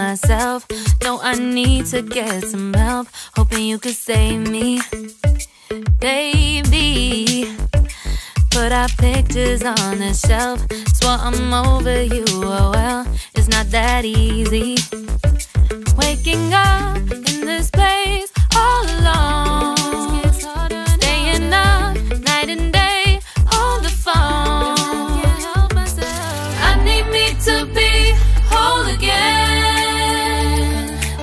myself. No, I need to get some help. Hoping you could save me, baby. Put our pictures on the shelf. Swore I'm over you, oh well, it's not that easy. Waking up in this place all alone, staying up night and day on the phone. I need me to be whole again.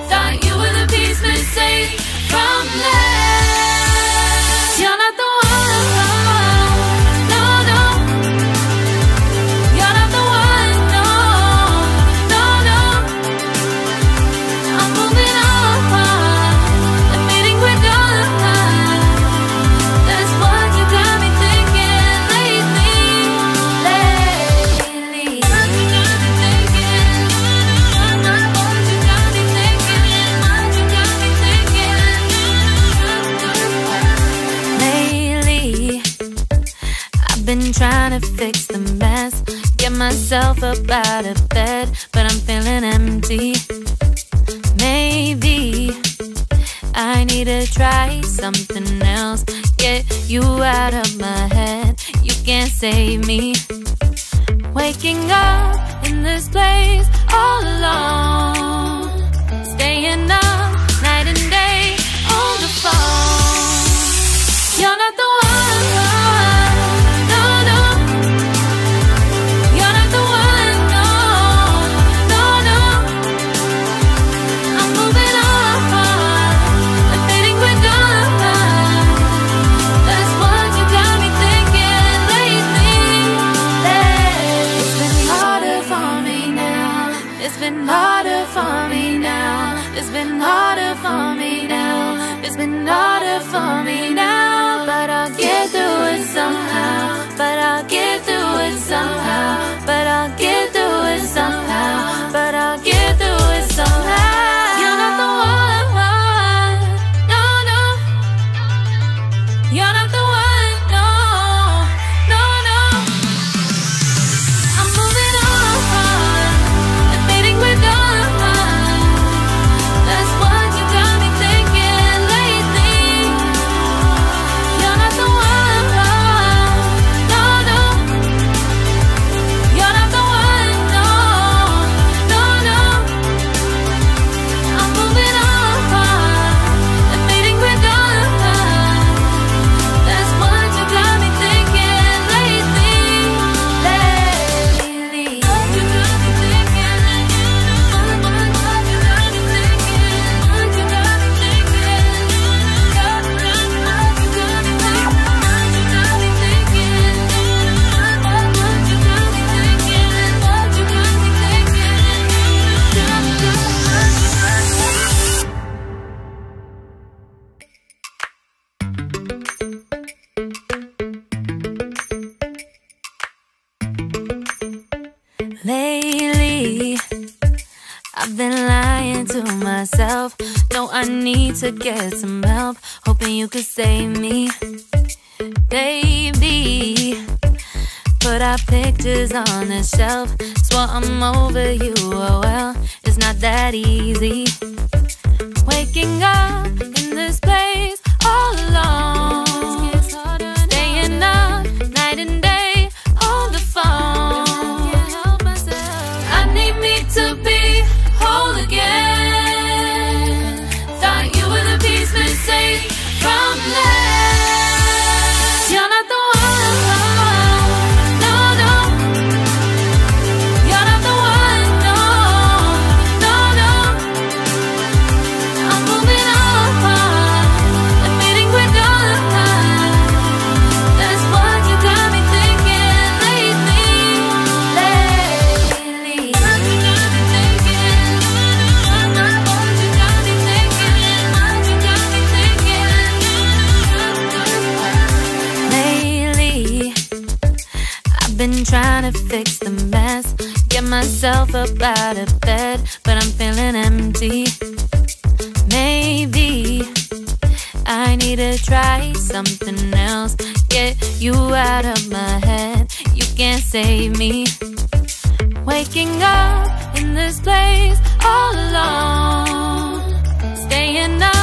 Thought you were the piece missing from last. You're not the one, no, no. You're not the one, no, no, no. I'm moving on, admitting we're done. That's what you got me thinking lately, lately. What you got me thinking, what you got me thinking, what you got me thinking. Lately, I've been trying to fix the mess, get myself up out of bed, but I'm feeling empty. Maybe I need to try something else, get you out of my head. You can't save me. Waking up in this place all alone, staying up night and day on the phone. You're not the one, no, no. You're not the one, no, no, no. I'm moving on, admitting we're done. That's what you got me thinking lately, lately. It's been harder for me now. It's been harder for me now. It's been harder for me now. It's been harder for me now. But I'll get through it somehow. But I'll get through it somehow. But I'll get through it somehow. But I'll get through it somehow. You're not the one, no, no. You're not the one, no, no, no. I'm moving on, admitting we're done. That's what you got me thinking lately. You're not the one, no, no. You're not the one, no, no, no. I'm moving on, admitting we're done. That's what you got me thinking lately, lately. What you got me thinking, what you got me thinking, what you got me thinking, what you got me thinking, what you got me thinking, what you got me thinking. Lately, I've been lying to myself. No, I need to get some help. Hoping you could save me, baby. Put our pictures on the shelf. Swore I'm over you, oh well, it's not that easy. Waking up in this place all alone, staying up night and day on the phone. I need me to be whole again. Thought you were the piece missing from last. You're not the one, no, no. You're not the one, no, no, no. I'm moving on, admitting we're done. That's what you got me thinking lately, lately. What you got me thinking, what you got me thinking, what you got me thinking. Lately, I've been trying to fix the mess, get myself up out of bed, but I'm feeling empty. Maybe I need to try something else, get you out of my head. You can't save me. Waking up in this place all alone, staying up